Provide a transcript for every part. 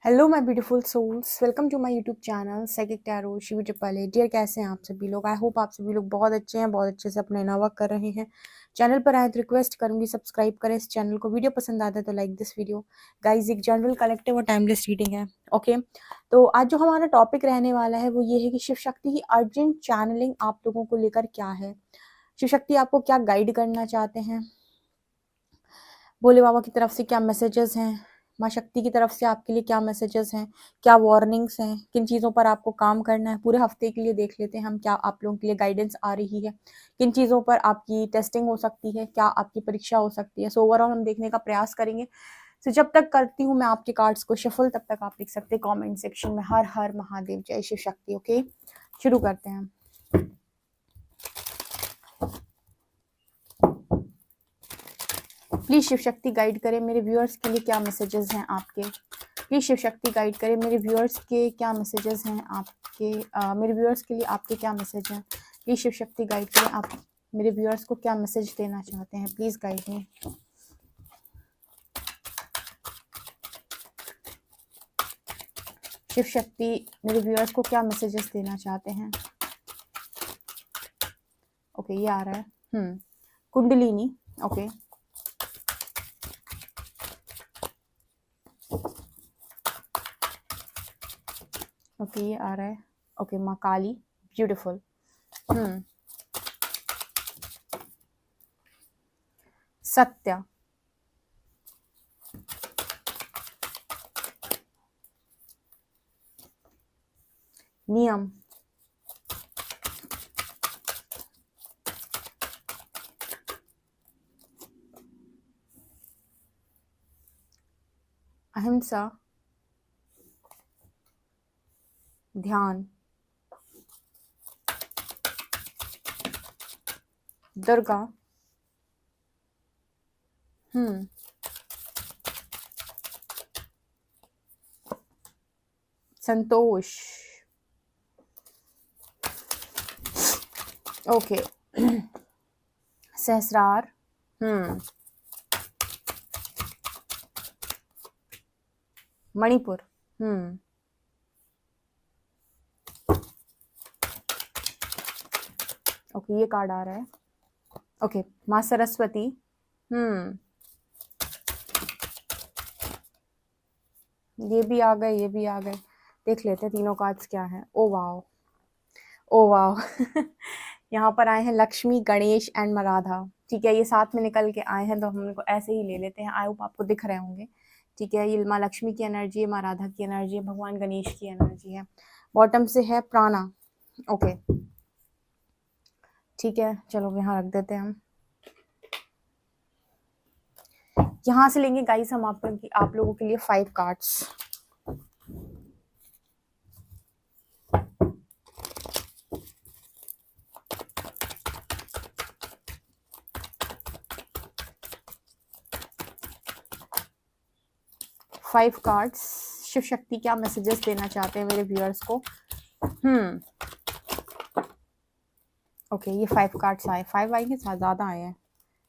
Hello my beautiful souls, welcome to my YouTube channel psychic tarot Shivi triple. Dear, कैसे हैं आप सभी लोग? आई होप आप सभी लोग बहुत अच्छे हैं, बहुत अच्छे से अपना इनर वर्क कर रहे हैं। चैनल पर आए तो रिक्वेस्ट करूंगी सब्सक्राइब करें इस चैनल को। वीडियो पसंद आता है तो लाइक दिस वीडियो। गाइज, एक जनरल कलेक्टिव और टाइमलेस रीडिंग है। ओके, तो आज जो हमारा टॉपिक रहने वाला है वो ये है कि शिव शक्ति की अर्जेंट चैनलिंग आप लोगों को लेकर क्या है। शिव शक्ति आपको क्या गाइड करना चाहते हैं, भोले बाबा की तरफ से क्या मैसेजेस हैं, माँ शक्ति की तरफ से आपके लिए क्या मैसेजेस हैं, क्या वार्निंग्स हैं, किन चीज़ों पर आपको काम करना है। पूरे हफ्ते के लिए देख लेते हैं हम क्या आप लोगों के लिए गाइडेंस आ रही है, किन चीज़ों पर आपकी टेस्टिंग हो सकती है, क्या आपकी परीक्षा हो सकती है। सो ओवरऑल हम देखने का प्रयास करेंगे। तो जब तक करती हूँ मैं आपके कार्ड्स को शफल, तब तक आप लिख सकते हैं कॉमेंट सेक्शन में हर हर महादेव, जय शिव शक्ति। ओके, शुरू करते हैं। प्लीज शिव शक्ति गाइड करें मेरे व्यूअर्स के लिए क्या मैसेजेस हैं आपके। प्लीज शिव शक्ति गाइड करें मेरे व्यूअर्स के क्या मैसेजेस हैं आपके, मेरे व्यूअर्स के लिए आपके क्या मैसेज हैं। प्लीज शिव शक्ति गाइड करें आप मेरे व्यूअर्स को क्या मैसेज देना चाहते हैं। Please guide me. Shiv Shakti मेरे व्यूअर्स को क्या मैसेजेस देना चाहते हैं। ओके, ये आ रहा है। कुंडलिनी। ओके, ओके, ये आ रहा है। ओके, माँ काली, ब्यूटीफुल। सत्य, नियम, अहिंसा, ध्यान, दुर्गा, संतोष। ओके, सहस्रार, मणिपुर, ओके, ये कार्ड आ रहा है। ओके, माँ सरस्वती, ये भी आ गए, ये भी आ गए। देख लेते हैं तीनों कार्ड्स क्या हैं। Oh wow, oh wow. यहाँ पर आए हैं लक्ष्मी, गणेश एंड मराधा। ठीक है, ये साथ में निकल के आए हैं तो हम इनको ऐसे ही ले लेते हैं। आई होप आपको दिख रहे होंगे। ठीक है, ये माँ लक्ष्मी की एनर्जी है, माँ राधा की एनर्जी है, भगवान गणेश की एनर्जी है। बॉटम से है प्राणा। ओके, ठीक है, चलो यहाँ रख देते हैं हम। यहाँ से लेंगे गाइस हम आप लोगों के लिए 5 cards. Five cards. Shiv Shakti क्या मैसेजेस देना चाहते हैं मेरे व्यूअर्स को। ओके, ये 5 कार्ड्स आए। 5 आएंगे, ज़्यादा आए हैं।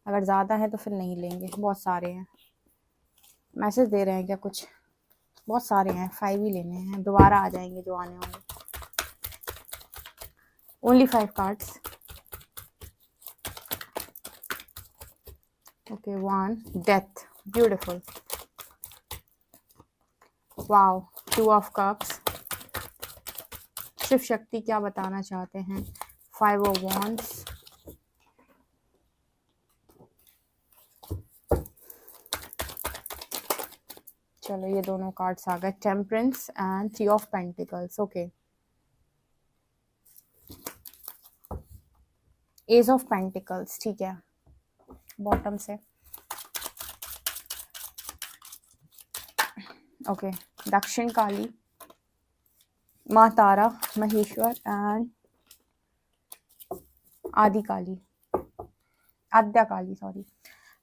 अगर ज़्यादा है तो फिर नहीं लेंगे, बहुत सारे हैं। मैसेज दे रहे हैं क्या कुछ? बहुत सारे हैं, 5 ही लेने हैं, दोबारा आ जाएंगे जो आने होंगे। Only 5 cards. Okay, 1 death, beautiful. Wow, 2 of cups. Shiv Shakti क्या बताना चाहते हैं। 5 ऑफ वॉन्ड्स। चलो, ये दोनों कार्ड्स आ गए, temperance and 3 of pentacles. Okay, ace of pentacles. ठीक है, बॉटम से। ओके, दक्षिण काली, माँ तारा, महेश्वर एंड आदि काली, आद्या काली, सॉरी।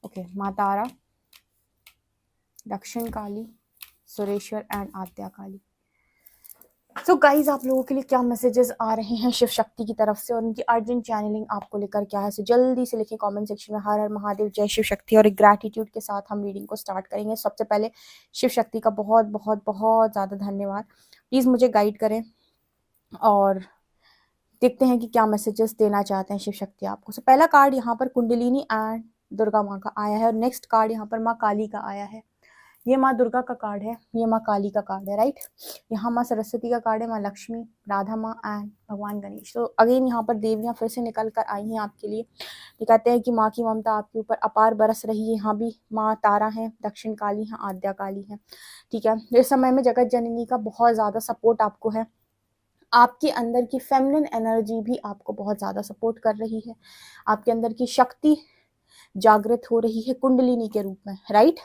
ओके, माँ Tara, Dakshin Kali, Sureshwar and Adya Kali. So guys, आप लोगों के लिए क्या मैसेजेस आ रहे हैं शिव शक्ति की तरफ से और उनकी अर्जेंट चैनलिंग आपको लेकर क्या है, सो जल्दी से लिखें कमेंट सेक्शन में हर हर महादेव, जय शिव शक्ति। और एक ग्रैटिट्यूड के साथ हम रीडिंग को स्टार्ट करेंगे। सबसे पहले शिव शक्ति का बहुत बहुत बहुत ज़्यादा धन्यवाद। प्लीज़ मुझे गाइड करें और देखते हैं कि क्या मैसेजेस देना चाहते हैं शिव शक्ति आपको। सो पहला कार्ड यहाँ पर कुंडलिनी एंड दुर्गा माँ का आया है और नेक्स्ट कार्ड यहाँ पर माँ काली का आया है। ये माँ दुर्गा का कार्ड है, ये माँ काली का कार्ड है, राइट। यहाँ माँ सरस्वती का कार्ड है, माँ लक्ष्मी, राधा माँ एंड भगवान गणेश। तो अगेन यहाँ पर देवियाँ फिर से निकल कर आई हैं आपके लिए। ये कहते हैं कि माँ की ममता आपके ऊपर अपार बरस रही है। यहाँ भी माँ तारा है, दक्षिण काली है, आद्या काली है, ठीक है। इस समय में जगत जननी का बहुत ज़्यादा सपोर्ट आपको है। आपके अंदर की फेमिनिन एनर्जी भी आपको बहुत ज़्यादा सपोर्ट कर रही है। आपके अंदर की शक्ति जागृत हो रही है कुंडलिनी के रूप में, राइट।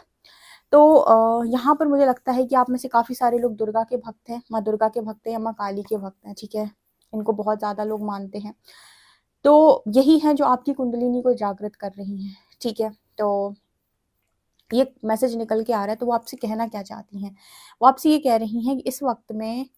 तो यहाँ पर मुझे लगता है कि आप में से काफ़ी सारे लोग दुर्गा के भक्त हैं, माँ दुर्गा के भक्त हैं या माँ काली के भक्त हैं, ठीक है। इनको बहुत ज़्यादा लोग मानते हैं। तो यही है जो आपकी कुंडलिनी को जागृत कर रही हैं, ठीक है। तो ये मैसेज निकल के आ रहा है। तो वो आपसे कहना क्या चाहती हैं, वो आपसे ये कह रही हैं कि इस वक्त में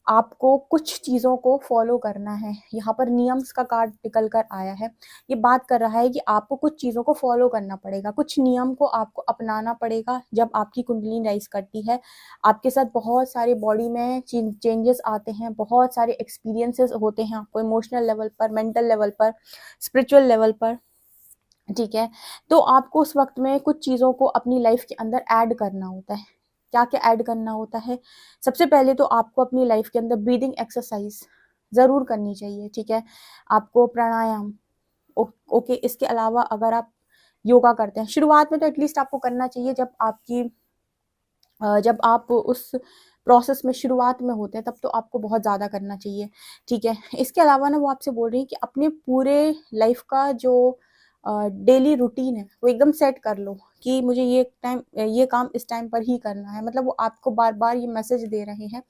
आपको कुछ चीज़ों को फॉलो करना है। यहाँ पर नियम्स का कार्ड निकल कर आया है। ये बात कर रहा है कि आपको कुछ चीज़ों को फॉलो करना पड़ेगा, कुछ नियम को आपको अपनाना पड़ेगा। जब आपकी कुंडली राइज करती है, आपके साथ बहुत सारे बॉडी में चेंजेस आते हैं, बहुत सारे एक्सपीरियंसेस होते हैं आपको इमोशनल लेवल पर, मेंटल लेवल पर, स्पिरिचुअल लेवल पर, ठीक है। तो आपको उस वक्त में कुछ चीज़ों को अपनी लाइफ के अंदर ऐड करना होता है। क्या क्या ऐड करना होता है? सबसे पहले तो आपको अपनी लाइफ के अंदर ब्रीदिंग एक्सरसाइज ज़रूर करनी चाहिए, ठीक है। आपको प्राणायाम, ओके। इसके अलावा अगर आप योगा करते हैं, शुरुआत में तो एटलीस्ट आपको करना चाहिए। जब आप उस प्रोसेस में शुरुआत में होते हैं तब तो आपको बहुत ज़्यादा करना चाहिए, ठीक है। इसके अलावा ना वो आपसे बोल रही है कि अपने पूरे लाइफ का जो डेली रूटीन है वो एकदम सेट कर लो कि मुझे ये काम इस टाइम पर ही करना है। मतलब वो आपको बार बार ये मैसेज दे रहे हैं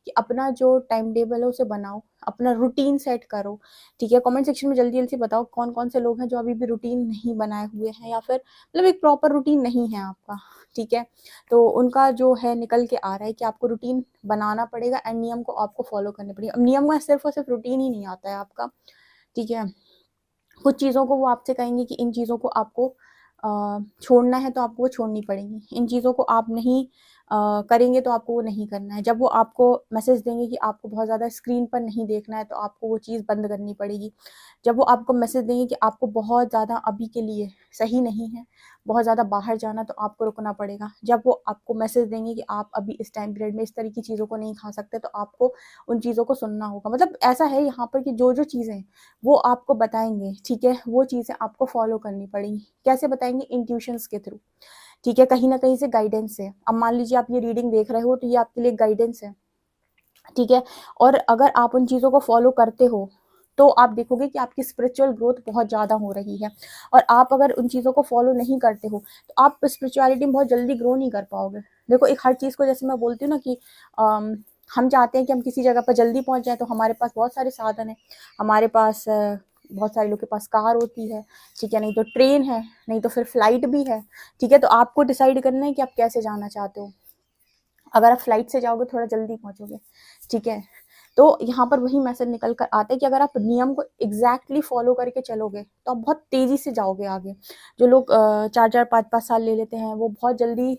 कि अपना जो टाइम टेबल है उसे बनाओ, अपना रूटीन सेट करो, ठीक है। कमेंट सेक्शन में जल्दी जल्दी से बताओ कौन कौन से लोग हैं जो अभी भी रूटीन नहीं बनाए हुए हैं या फिर मतलब एक प्रॉपर रूटीन नहीं है आपका, ठीक है। तो उनका जो है निकल के आ रहा है कि आपको रूटीन बनाना पड़ेगा एंड नियम को आपको फॉलो करने पड़ेगा। नियम में सिर्फ और सिर्फ रूटीन ही नहीं आता है आपका, ठीक है। कुछ चीज़ों को वो आपसे कहेंगे कि इन चीज़ों को आपको छोड़ना है तो आपको वो छोड़नी पड़ेंगी, इन चीज़ों को आप नहीं करेंगे तो आपको वो नहीं करना है। जब वो आपको मैसेज देंगे कि आपको बहुत ज़्यादा स्क्रीन पर नहीं देखना है तो आपको वो चीज़ बंद करनी पड़ेगी। जब वो आपको मैसेज देंगे कि आपको बहुत ज़्यादा अभी के लिए सही नहीं है, बहुत ज़्यादा बाहर जाना, तो आपको रुकना पड़ेगा। जब वो आपको मैसेज देंगे कि आप अभी इस टाइम पीरियड में इस तरह की चीज़ों को नहीं खा सकते, तो आपको उन चीज़ों को सुनना होगा। मतलब ऐसा है यहाँ पर कि जो जो चीज़ें वो आपको बताएंगे, ठीक है, वो चीज़ें आपको फॉलो करनी पड़ेंगी। कैसे बताएंगे? इंट्यूशंस के थ्रू, ठीक है, कहीं ना कहीं से गाइडेंस है। अब मान लीजिए आप ये रीडिंग देख रहे हो तो ये आपके लिए गाइडेंस है, ठीक है। और अगर आप उन चीज़ों को फॉलो करते हो तो आप देखोगे कि आपकी स्पिरिचुअल ग्रोथ बहुत ज़्यादा हो रही है। और आप अगर उन चीज़ों को फॉलो नहीं करते हो तो आप स्पिरिचुअलिटी में बहुत जल्दी ग्रो नहीं कर पाओगे। देखो, एक हर चीज़ को, जैसे मैं बोलती हूँ ना कि हम चाहते हैं कि हम किसी जगह पर जल्दी पहुँच जाए, तो हमारे पास बहुत सारे साधन हैं। हमारे पास बहुत सारे लोग के पास कार होती है, ठीक है, नहीं तो ट्रेन है, नहीं तो फिर फ्लाइट भी है, ठीक है। तो आपको डिसाइड करना है कि आप कैसे जाना चाहते हो। अगर आप फ्लाइट से जाओगे थोड़ा जल्दी पहुंचोगे, ठीक है। तो यहाँ पर वही मैसेज निकल कर आता है कि अगर आप नियम को एग्जैक्टली फॉलो करके चलोगे तो आप बहुत तेजी से जाओगे आगे। जो लोग 4-4 5-5 साल ले लेते हैं वो बहुत जल्दी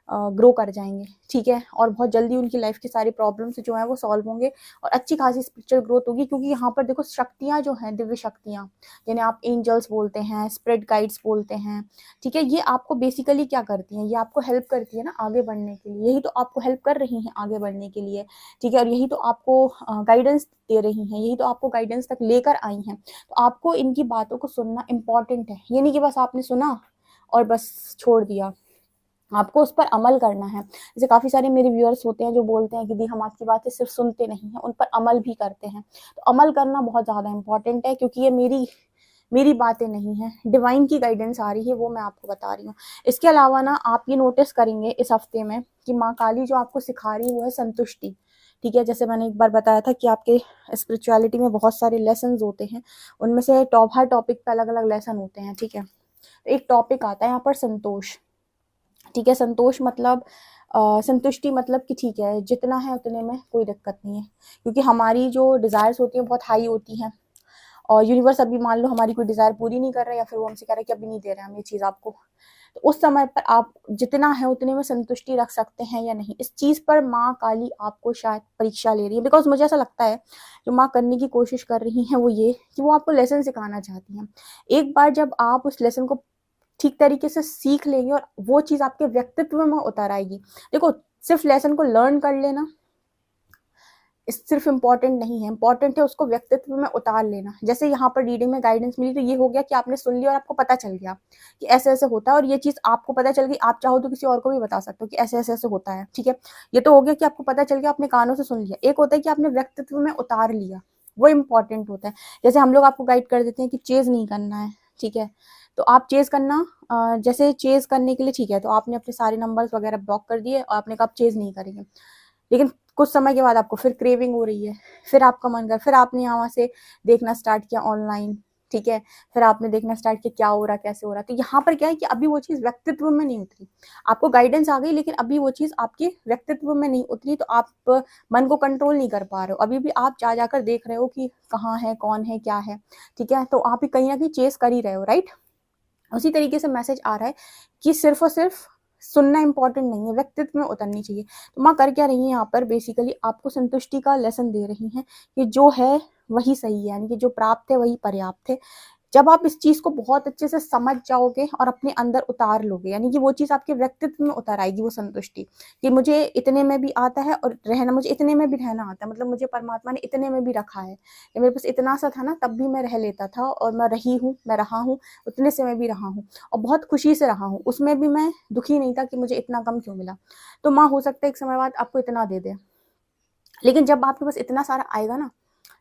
ग्रो कर जाएंगे, ठीक है। और बहुत जल्दी उनकी लाइफ की सारी प्रॉब्लम्स जो है वो सॉल्व होंगे और अच्छी खासी स्पिरिचुअल ग्रोथ होगी। क्योंकि यहाँ पर देखो, शक्तियाँ जो हैं, दिव्य शक्तियाँ, जिन्हें आप एंजल्स बोलते हैं, स्पिरिट गाइड्स बोलते हैं, ठीक है, ये आपको बेसिकली क्या करती हैं? ये आपको हेल्प करती है ना आगे बढ़ने के लिए। यही तो आपको हेल्प कर रही हैं आगे बढ़ने के लिए, ठीक है। और यही तो आपको गाइडेंस दे रही हैं, यही तो आपको गाइडेंस तक लेकर आई हैं। तो आपको इनकी बातों को सुनना इम्पॉर्टेंट है। ये नहीं कि बस आपने सुना और बस छोड़ दिया, आपको उस पर अमल करना है। जैसे काफ़ी सारे मेरे व्यूअर्स होते हैं जो बोलते हैं कि दी हम आपकी बातें सिर्फ सुनते नहीं हैं, उन पर अमल भी करते हैं। तो अमल करना बहुत ज़्यादा इंपॉर्टेंट है, क्योंकि ये मेरी बातें नहीं है, डिवाइन की गाइडेंस आ रही है, वो मैं आपको बता रही हूँ। इसके अलावा ना आप ये नोटिस करेंगे इस हफ्ते में कि माँ काली जो आपको सिखा रही है वो है संतुष्टि, ठीक है। जैसे मैंने एक बार बताया था कि आपके स्पिरिचुअलिटी में बहुत सारे लेसन होते हैं, उनमें से हर टॉपिक पे अलग अलग लेसन होते हैं, ठीक है। तो एक टॉपिक आता है यहाँ पर संतोष, ठीक है। संतोष मतलब संतुष्टि मतलब कि ठीक है जितना है उतने में कोई दिक्कत नहीं है, क्योंकि हमारी जो डिज़ायर्स होती हैं बहुत हाई होती हैं और यूनिवर्स अभी मान लो हमारी कोई डिज़ायर पूरी नहीं कर रहा है या फिर वो हमसे कह रहा है कि अभी नहीं दे रहे हम ये चीज़ आपको, तो उस समय पर आप जितना है उतने में संतुष्टि रख सकते हैं या नहीं, इस चीज़ पर माँ काली आपको शायद परीक्षा ले रही है। बिकॉज मुझे ऐसा लगता है जो माँ करने की कोशिश कर रही हैं वो ये कि वो आपको लेसन सिखाना चाहती हैं। एक बार जब आप उस लेसन को ठीक तरीके से सीख लेंगे और वो चीज़ आपके व्यक्तित्व में उतर आएगी। देखो, सिर्फ लेसन को लर्न कर लेना सिर्फ इम्पॉर्टेंट नहीं है, इम्पॉर्टेंट है उसको व्यक्तित्व में उतार लेना। जैसे यहाँ पर रीडिंग में गाइडेंस मिली तो ये हो गया कि आपने सुन लिया और आपको पता चल गया कि ऐसे ऐसे होता है, और ये चीज़ आपको पता चल गई, आप चाहो तो किसी और को भी बता सकते हो कि ऐसे ऐसे ऐसे होता है। ठीक है, ये तो हो गया कि आपको पता चल गया, आपने कानों से सुन लिया। एक होता है कि आपने व्यक्तित्व में उतार लिया, वो इम्पॉर्टेंट होता है। जैसे हम लोग आपको गाइड कर देते हैं कि चेज नहीं करना है, ठीक है, तो आप चेज करना जैसे चेज करने के लिए ठीक है, तो आपने अपने सारे नंबर्स वगैरह ब्लॉक कर दिए और आपने कहा आप चेज नहीं करेंगे, लेकिन कुछ समय के बाद आपको फिर क्रेविंग हो रही है, फिर आपका मन कर, फिर आपने यहाँ से देखना स्टार्ट किया ऑनलाइन, ठीक है, फिर आपने देखना स्टार्ट किया क्या हो रहा कैसे हो रहा, तो यहाँ पर क्या है कि अभी वो चीज़ व्यक्तित्व में नहीं उतरी, आपको गाइडेंस आ गई लेकिन अभी वो चीज़ आपके व्यक्तित्व में नहीं उतरी, तो आप मन को कंट्रोल नहीं कर पा रहे हो, अभी भी आप जा जाकर देख रहे हो कि कहाँ है, कौन है, क्या है, ठीक है, तो आप ही कहीं ना कहीं चेस कर ही रहे हो, राइट। उसी तरीके से मैसेज आ रहा है कि सिर्फ और सिर्फ सुनना इंपॉर्टेंट नहीं है, व्यक्तित्व में उतरनी चाहिए। तो माँ कर क्या रही है यहाँ पर, बेसिकली आपको संतुष्टि का लेसन दे रही हैं कि जो है वही सही है, यानी कि जो प्राप्त है वही पर्याप्त है। जब आप इस चीज़ को बहुत अच्छे से समझ जाओगे और अपने अंदर उतार लोगे, यानी कि वो चीज़ आपके व्यक्तित्व में उतर आएगी, वो संतुष्टि कि मुझे इतने में भी आता है और रहना, मुझे इतने में भी रहना आता है, मतलब मुझे परमात्मा ने इतने में भी रखा है, या मेरे पास इतना सा था ना तब भी मैं रह लेता था और मैं रही हूँ, मैं रहा हूँ, उतने से मैं भी रहा हूँ और बहुत खुशी से रहा हूँ, उसमें भी मैं दुखी नहीं था कि मुझे इतना कम क्यों मिला। तो माँ हो सकता है एक समय बाद आपको इतना दे दे, लेकिन जब आपके पास इतना सारा आएगा ना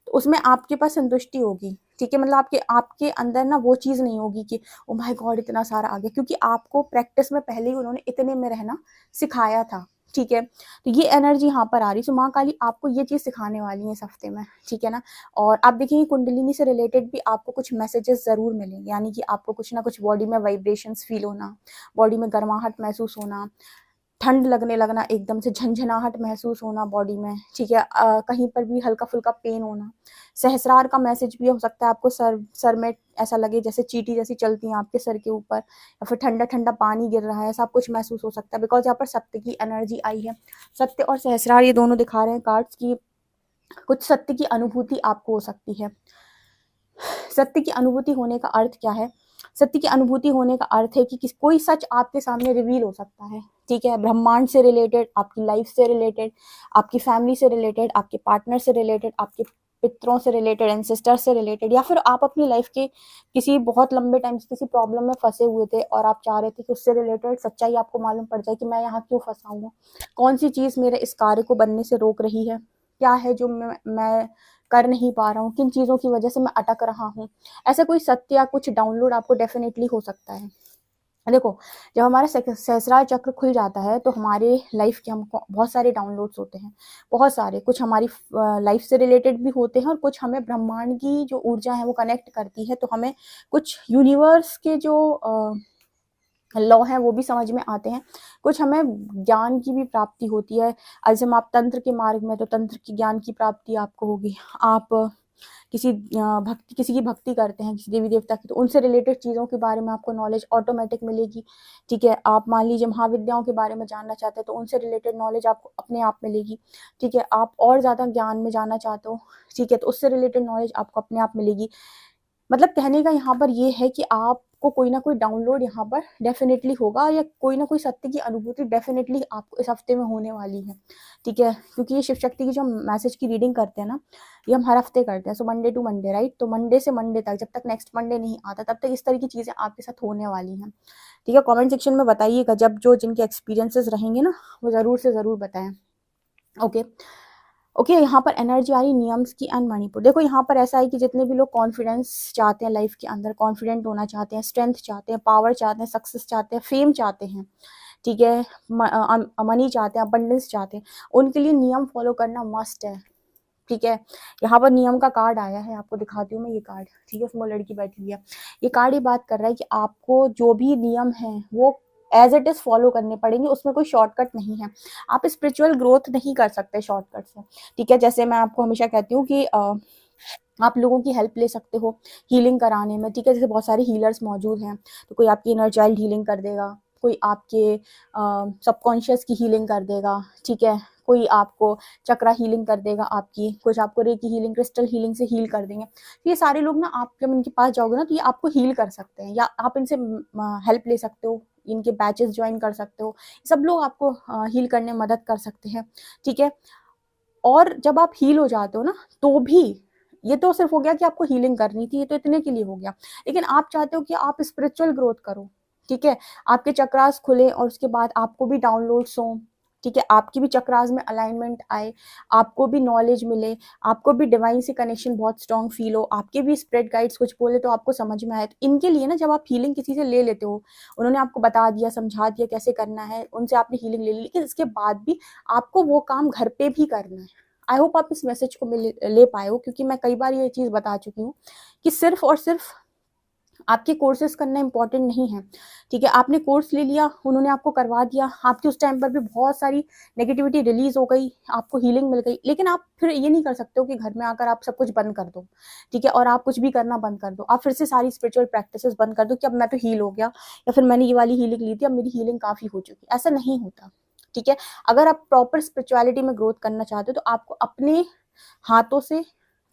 तो उसमें आपके पास संतुष्टि होगी, ठीक है, मतलब आपके आपके अंदर ना वो चीज़ नहीं होगी कि ओ माय गॉड इतना सारा आ गया, क्योंकि आपको प्रैक्टिस में पहले ही उन्होंने इतने में रहना सिखाया था, ठीक है। तो ये एनर्जी यहाँ पर आ रही, सो माँ काली आपको ये चीज़ सिखाने वाली है इस हफ्ते में, ठीक है ना। और आप देखेंगे कुंडलिनी से रिलेटेड भी आपको कुछ मैसेजेस ज़रूर मिलेंगे, यानी कि आपको कुछ ना कुछ बॉडी में वाइब्रेशंस फील होना, बॉडी में गर्माहट महसूस होना, ठंड लगने लगना, एकदम से झंझनाहट महसूस होना बॉडी में, ठीक है, कहीं पर भी हल्का फुल्का पेन होना। सहस्रार का मैसेज भी हो सकता है, आपको सर में ऐसा लगे जैसे चींटी जैसी चलती हैं आपके सर के ऊपर, या फिर ठंडा ठंडा पानी गिर रहा है, ऐसा कुछ महसूस हो सकता है, बिकॉज यहाँ पर सत्य की एनर्जी आई है। सत्य और सहस्रार ये दोनों दिखा रहे हैं कार्ड्स की, कुछ सत्य की अनुभूति आपको हो सकती है। सत्य की अनुभूति होने का अर्थ क्या है, सत्य की अनुभूति होने का अर्थ है कि कोई सच आपके सामने रिवील हो सकता है, ठीक है, ब्रह्मांड से रिलेटेड, आपकी लाइफ से रिलेटेड, आपकी फैमिली से रिलेटेड, आपके पार्टनर से रिलेटेड, आपके पितरों से रिलेटेड, एंसेस्टर से रिलेटेड, या फिर आप अपनी लाइफ के किसी बहुत लंबे टाइम से किसी प्रॉब्लम में फंसे हुए थे और आप चाह रहे थे कि उससे रिलेटेड सच्चाई आपको मालूम पड़ जाए कि मैं यहाँ क्यों फंसा हूँ, कौन सी चीज़ मेरे इस कार्य को बनने से रोक रही है, क्या है जो मैं कर नहीं पा रहा हूँ, किन चीज़ों की वजह से मैं अटक रहा हूँ। ऐसा कोई सत्य या कुछ डाउनलोड आपको डेफिनेटली हो सकता है। देखो, जब हमारा सहस्रार चक्र खुल जाता है तो हमारे लाइफ के हमको बहुत सारे डाउनलोड्स होते हैं, बहुत सारे, कुछ हमारी लाइफ से रिलेटेड भी होते हैं और कुछ हमें ब्रह्मांड की जो ऊर्जा है वो कनेक्ट करती है, तो हमें कुछ यूनिवर्स के जो लॉ हैं वो भी समझ में आते हैं, कुछ हमें ज्ञान की भी प्राप्ति होती है। जैसे आप तंत्र के मार्ग में, तो तंत्र की ज्ञान की प्राप्ति आपको होगी। आप किसी की भक्ति करते हैं, किसी देवी देवता की, तो उनसे रिलेटेड चीज़ों के बारे में आपको नॉलेज ऑटोमेटिक मिलेगी, ठीक है। आप मान लीजिए महाविद्याओं के बारे में जानना चाहते हैं तो उनसे रिलेटेड नॉलेज आपको अपने आप मिलेगी, ठीक है। आप और ज़्यादा ज्ञान में जाना चाहते हो, ठीक है, तो उससे रिलेटेड नॉलेज आपको अपने आप मिलेगी। मतलब कहने का यहाँ पर ये है कि आपको कोई ना कोई डाउनलोड यहाँ पर डेफिनेटली होगा, या कोई ना कोई सत्य की अनुभूति डेफिनेटली आपको इस हफ्ते में होने वाली है, ठीक है, क्योंकि ये शिव शक्ति की जो मैसेज की रीडिंग करते हैं ना, ये हम हर हफ्ते करते हैं, so Monday to Monday, right. तो मंडे से मंडे तक, जब तक नेक्स्ट मंडे नहीं आता तब तक इस तरह की चीज़ें आपके साथ होने वाली हैं, ठीक है। कॉमेंट सेक्शन में बताइएगा जब जो जिनके एक्सपीरियंसेस रहेंगे ना, वो ज़रूर से ज़रूर बताएं। ओके ओके, यहाँ पर एनर्जी आ रही नियम्स की एंड मणिपुर। देखो यहाँ पर ऐसा है कि जितने भी लोग कॉन्फिडेंस चाहते हैं लाइफ के अंदर, कॉन्फिडेंट होना चाहते हैं, स्ट्रेंथ चाहते हैं, पावर चाहते हैं, सक्सेस चाहते हैं, फेम चाहते हैं, ठीक है, मनी चाहते हैं, अबंडेंस चाहते हैं, उनके लिए नियम फॉलो करना मस्ट है, ठीक है। यहाँ पर नियम का कार्ड आया है, आपको दिखाती हूँ मैं ये कार्ड, ठीक है, उसमें लड़की बैठी हुई है। ये कार्ड ये बात कर रहा है कि आपको जो भी नियम है वो एज इट इज फॉलो करने पड़ेंगे, उसमें कोई शॉर्टकट नहीं है। आप स्पिरिचुअल ग्रोथ नहीं कर सकते शॉर्टकट से, ठीक है। जैसे मैं आपको हमेशा कहती हूँ कि आप लोगों की हेल्प ले सकते हो हीलिंग कराने में, ठीक है। जैसे बहुत सारे हीलर्स मौजूद हैं, तो कोई आपकी इनर चाइल्ड हीलिंग कर देगा, कोई आपके सबकॉन्शियस की हीलिंग कर देगा, ठीक है। कोई आपको चक्रा हीलिंग कर देगा आपकी, कुछ आपको रेकी हीलिंग, क्रिस्टल हीलिंग से हील कर देंगे। तो ये सारे लोग ना, आप जब इनके पास जाओगे ना, तो ये आपको हील कर सकते हैं, या आप इनसे हेल्प ले सकते हो, इनके बैचेस ज्वाइन कर सकते हो। सब लोग आपको हील करने में मदद कर सकते हैं, ठीक है। और जब आप हील हो जाते हो ना, तो भी ये तो सिर्फ हो गया कि आपको हीलिंग करनी थी, ये तो इतने के लिए हो गया। लेकिन आप चाहते हो कि आप स्पिरिचुअल ग्रोथ करो, ठीक है। आपके चक्रास खुले और उसके बाद आपको भी डाउनलोड्स हो, ठीक है। आपकी भी चक्रास में अलाइनमेंट आए, आपको भी नॉलेज मिले, आपको भी डिवाइन से कनेक्शन बहुत स्ट्रॉन्ग फील हो, आपके भी स्पिरिट गाइड्स कुछ बोले तो आपको समझ में आए। तो इनके लिए ना, जब आप हीलिंग किसी से ले लेते हो, उन्होंने आपको बता दिया, समझा दिया कैसे करना है, उनसे आपने हीलिंग ले ली, लेकिन इसके बाद भी आपको वो काम घर पे भी करना है। आई होप आप इस मैसेज को ले पाए हो, क्योंकि मैं कई बार ये चीज़ बता चुकी हूँ कि सिर्फ और सिर्फ आपके कोर्सेज करना इंपॉर्टेंट नहीं है, ठीक है। आपने कोर्स ले लिया, उन्होंने आपको करवा दिया, आपकी उस टाइम पर भी बहुत सारी नेगेटिविटी रिलीज हो गई, आपको हीलिंग मिल गई, लेकिन आप फिर ये नहीं कर सकते हो कि घर में आकर आप सब कुछ बंद कर दो, ठीक है, और आप कुछ भी करना बंद कर दो, आप फिर से सारी स्पिरिचुअल प्रैक्टिसेस बंद कर दो कि अब मैं तो हील हो गया, या फिर मैंने ये वाली हीलिंग ली थी, अब मेरी हीलिंग काफ़ी हो चुकी। ऐसा नहीं होता, ठीक है। अगर आप प्रॉपर स्पिरिचुअलिटी में ग्रोथ करना चाहते हो, तो आपको अपने हाथों से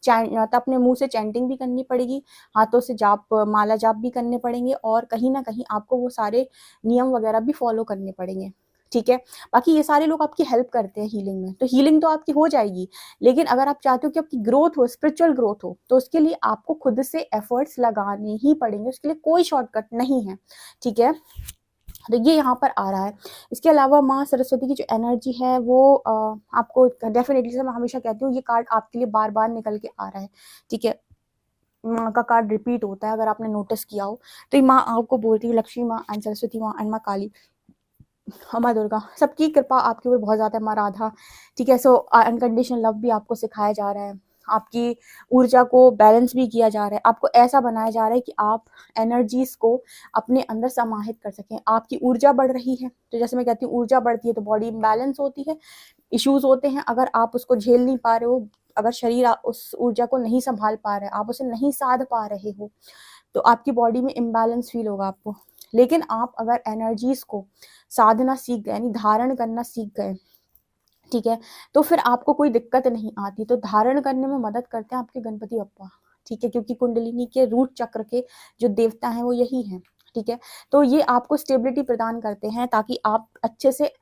तो अपने मुंह से चैंटिंग भी करनी पड़ेगी, हाथों से जाप, माला जाप भी करने पड़ेंगे, और कहीं ना कहीं आपको वो सारे नियम वगैरह भी फॉलो करने पड़ेंगे, ठीक है। बाकी ये सारे लोग आपकी हेल्प करते हैं हीलिंग में, तो हीलिंग तो आपकी हो जाएगी। लेकिन अगर आप चाहते हो कि आपकी ग्रोथ हो, स्पिरिचुअल ग्रोथ हो, तो उसके लिए आपको खुद से एफर्ट्स लगाने ही पड़ेंगे, उसके लिए कोई शॉर्टकट नहीं है, ठीक है। तो ये यहाँ पर आ रहा है। इसके अलावा माँ सरस्वती की जो एनर्जी है वो आपको डेफिनेटली, से मैं हमेशा कहती हूँ, ये कार्ड आपके लिए बार बार निकल के आ रहा है, ठीक है। माँ का कार्ड रिपीट होता है, अगर आपने नोटिस किया हो, तो ये माँ आपको बोलती है, लक्ष्मी माँ एंड सरस्वती माँ एंड माँ काली, माँ दुर्गा, सबकी कृपा आपके ऊपर बहुत ज़्यादा है, माँ राधा, ठीक है। सो अनकंडीशनल लव भी आपको सिखाया जा रहा है, आपकी ऊर्जा को बैलेंस भी किया जा रहा है, आपको ऐसा बनाया जा रहा है कि आप एनर्जीज को अपने अंदर समाहित कर सकें। आपकी ऊर्जा बढ़ रही है, तो जैसे मैं कहती हूँ, ऊर्जा बढ़ती है तो बॉडी इम्बैलेंस होती है, इश्यूज होते हैं। अगर आप उसको झेल नहीं पा रहे हो, अगर शरीर उस ऊर्जा को नहीं संभाल पा रहा है, आप उसे नहीं साध पा रहे हो, तो आपकी बॉडी में इम्बैलेंस फील होगा आपको। लेकिन आप अगर एनर्जीज को साधना सीख गए, यानी धारण करना सीख गए, ठीक है, तो फिर आपको कोई दिक्कत नहीं आती। तो धारण करने में मदद करते हैं आपके गणपति बप्पा, ठीक है, क्योंकि कुंडलिनी के रूट चक्र के जो देवता हैं वो यही हैं, ठीक है। तो ये आपको स्टेबिलिटी प्रदान करते हैं, ताकि आप अच्छे से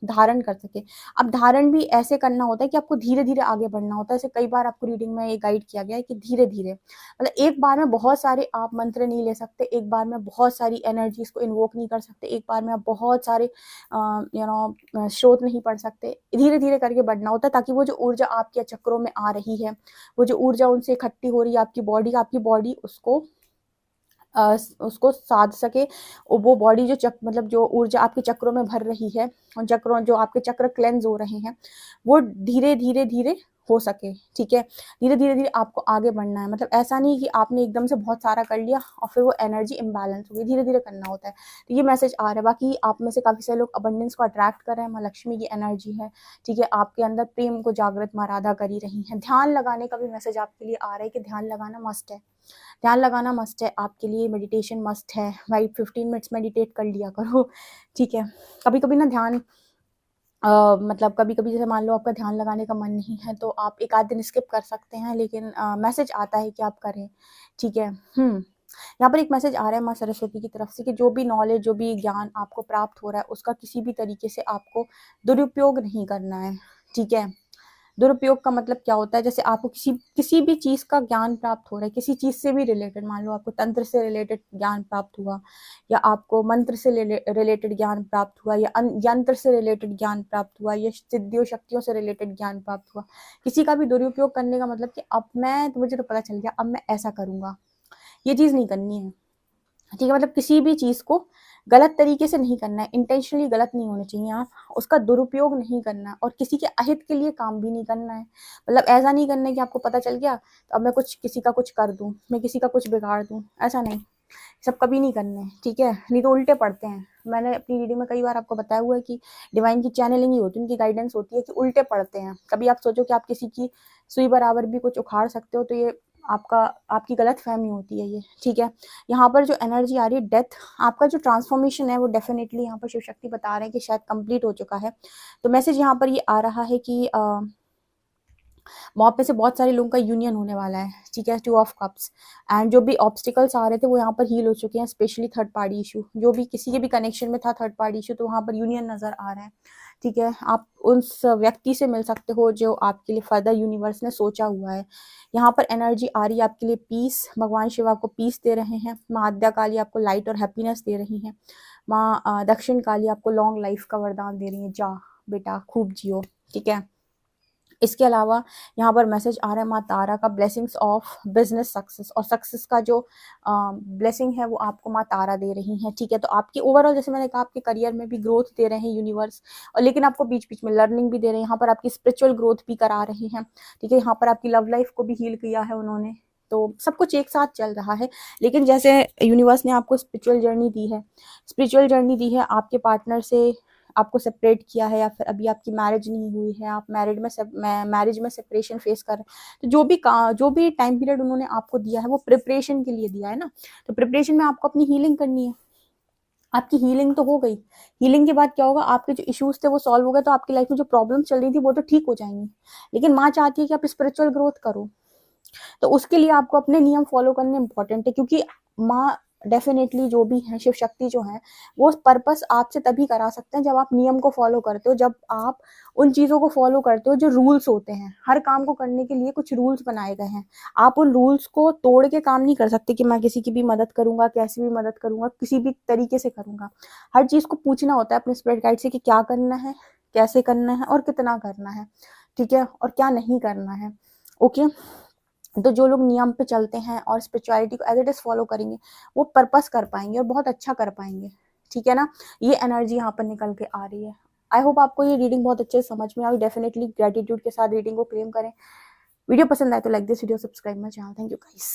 धारण कर सके। अब धारण भी ऐसे करना होता है कि आपको धीरे धीरे आगे बढ़ना होता है। जैसे कई बार आपको रीडिंग में ये गाइड किया गया है कि धीरे धीरे, मतलब एक बार में बहुत सारे आप मंत्र नहीं ले सकते, एक बार में बहुत सारी एनर्जीज को इन्वोक नहीं कर सकते, एक बार में आप बहुत सारे स्रोत नहीं पढ़ सकते। धीरे धीरे करके बढ़ना होता है, ताकि वो जो ऊर्जा आपके चक्रों में आ रही है, वो जो ऊर्जा उनसे इकट्ठी हो रही है, आपकी बॉडी उसको साध सके। और वो बॉडी जो मतलब जो ऊर्जा आपके चक्रों में भर रही है, उन चक्रों, जो आपके चक्र क्लेंज हो रहे हैं, वो धीरे धीरे धीरे हो सके, ठीक है। धीरे धीरे धीरे आपको आगे बढ़ना है, मतलब ऐसा नहीं कि आपने एकदम से बहुत सारा कर लिया और फिर वो एनर्जी इम्बैलेंस हो गई, धीरे धीरे करना होता है। तो ये मैसेज आ रहा है। बाकी आप में से काफ़ी सारे लोग अबंडेंस को अट्रैक्ट कर रहे हैं, माँ लक्ष्मी की एनर्जी है, ठीक है। आपके अंदर प्रेम को जागृत माँ राधा कर ही रही हैं। ध्यान लगाने का भी मैसेज आपके लिए आ रहा है कि ध्यान लगाना मस्ट है, ध्यान लगाना मस्ट है आपके लिए, मेडिटेशन मस्ट है भाई, 15 मिनट्स मेडिटेट कर लिया करो, ठीक है। कभी कभी ना ध्यान मतलब कभी कभी जैसे मान लो आपका ध्यान लगाने का मन नहीं है, तो आप एक आध दिन स्किप कर सकते हैं, लेकिन मैसेज आता है कि आप करें, ठीक है। यहाँ पर एक मैसेज आ रहा है माँ सरस्वती की तरफ से कि जो भी नॉलेज, जो भी ज्ञान आपको प्राप्त हो रहा है, उसका किसी भी तरीके से आपको दुरुपयोग नहीं करना है, ठीक है। दुरुपयोग का मतलब क्या होता है, जैसे आपको किसी भी चीज़ का ज्ञान प्राप्त हो रहा है, किसी चीज़ से भी रिलेटेड, मान लो आपको तंत्र से रिलेटेड ज्ञान प्राप्त हुआ, या आपको मंत्र से रिलेटेड ज्ञान प्राप्त हुआ, या यंत्र से रिलेटेड ज्ञान प्राप्त हुआ, या सिद्धियों शक्तियों से रिलेटेड ज्ञान प्राप्त हुआ, किसी का भी दुरुपयोग करने का मतलब कि अब मुझे तो पता चल गया, अब मैं ऐसा करूँगा, ये चीज़ नहीं करनी है, ठीक है। मतलब किसी भी चीज़ को गलत तरीके से नहीं करना है, इंटेंशनली गलत नहीं होना चाहिए, आप उसका दुरुपयोग नहीं करना है, और किसी के अहित के लिए काम भी नहीं करना है। मतलब ऐसा नहीं करना है कि आपको पता चल गया तो अब मैं किसी का कुछ कर दूं, मैं किसी का कुछ बिगाड़ दूं, ऐसा नहीं, सब कभी नहीं करने हैं, ठीक है, नहीं तो उल्टे पड़ते हैं। मैंने अपनी रीडिंग में कई बार आपको बताया हुआ है कि डिवाइन की चैनलिंग ही होती है, उनकी गाइडेंस होती है कि उल्टे पड़ते हैं। कभी आप सोचो कि आप किसी की सुई बराबर भी कुछ उखाड़ सकते हो, तो ये आपकी गलत फहमी होती है ये, ठीक है। यहाँ पर जो एनर्जी आ रही है डेथ, आपका जो ट्रांसफॉर्मेशन है वो डेफिनेटली यहाँ पर शिव शक्ति बता रहे हैं कि शायद कंप्लीट हो चुका है। तो मैसेज यहाँ पर ये आ रहा है कि वहाँ पे से बहुत सारे लोगों का यूनियन होने वाला है, ठीक है, 2 ऑफ कप्स। एंड जो भी ऑब्स्टिकल्स आ रहे थे वो यहाँ पर हील हो चुके हैं, स्पेशली थर्ड पार्टी इशू, जो भी किसी के भी कनेक्शन में था थर्ड पार्टी इशू, तो वहाँ पर यूनियन नज़र आ रहा है, ठीक है। आप उस व्यक्ति से मिल सकते हो जो आपके लिए फर्दर यूनिवर्स ने सोचा हुआ है। यहाँ पर एनर्जी आ रही है आपके लिए पीस, भगवान शिव आपको पीस दे रहे हैं। माँ आद्या काली आपको लाइट और हैप्पीनेस दे रही हैं। माँ दक्षिण काली आपको लॉन्ग लाइफ का वरदान दे रही है, जा बेटा खूब जियो, ठीक है। इसके अलावा यहाँ पर मैसेज आ रहा है माँ तारा का ब्लेसिंग्स ऑफ बिजनेस सक्सेस, और सक्सेस का जो ब्लेसिंग है वो आपको माँ तारा दे रही हैं, ठीक है। तो आपकी ओवरऑल, जैसे मैंने कहा, आपके करियर में भी ग्रोथ दे रहे हैं यूनिवर्स, और लेकिन आपको बीच बीच में लर्निंग भी दे रहे हैं। यहाँ पर आपकी स्पिरिचुअल ग्रोथ भी करा रहे हैं, ठीक है। यहाँ पर आपकी लव लाइफ को भी हील किया है उन्होंने। तो सब कुछ एक साथ चल रहा है। लेकिन जैसे यूनिवर्स ने आपको स्पिरिचुअल जर्नी दी है, आपके पार्टनर से आपको सेपरेट किया है, या फिर अभी आपकी मैरिज नहीं हुई है, आप मैरिज में सेपरेशन फेस कर रहे हैं, तो जो भी टाइम पीरियड उन्होंने आपको दिया है वो प्रिपरेशन के लिए दिया है ना। तो प्रिपरेशन में आपको अपनी हीलिंग करनी है। आपकी हीलिंग तो हो गई, हीलिंग के बाद क्या होगा, आपके जो इश्यूज थे वो सॉल्व हो गए, तो आपकी लाइफ में जो प्रॉब्लम चल रही थी वो तो ठीक हो जाएंगी। लेकिन माँ चाहती है कि आप स्पिरिचुअल ग्रोथ करो, तो उसके लिए आपको अपने नियम फॉलो करने इंपॉर्टेंट है, क्योंकि माँ डेफिनेटली जो भी है, शिव शक्ति जो है, वो पर्पस आपसे तभी करा सकते हैं जब आप नियम को फॉलो करते हो, जब आप उन चीज़ों को फॉलो करते हो जो रूल्स होते हैं। हर काम को करने के लिए कुछ रूल्स बनाए गए हैं, आप उन रूल्स को तोड़ के काम नहीं कर सकते कि मैं किसी की भी मदद करूंगा, कैसे भी मदद करूंगा, किसी भी तरीके से करूंगा। हर चीज़ को पूछना होता है अपने स्पिरिट गाइड से कि क्या करना है, कैसे करना है और कितना करना है, ठीक है, और क्या नहीं करना है, ओके। तो जो लोग नियम पे चलते हैं और स्पिरिचुअलिटी को एज इट इज फॉलो करेंगे, वो पर्पस कर पाएंगे और बहुत अच्छा कर पाएंगे, ठीक है ना। ये एनर्जी यहाँ पर निकल के आ रही है। आई होप आपको ये रीडिंग बहुत अच्छे से समझ में आई। डेफिनेटली ग्रेटिट्यूड के साथ रीडिंग को क्लेम करें। वीडियो पसंद आए तो like this video, subscribe my channel. Thank you guys.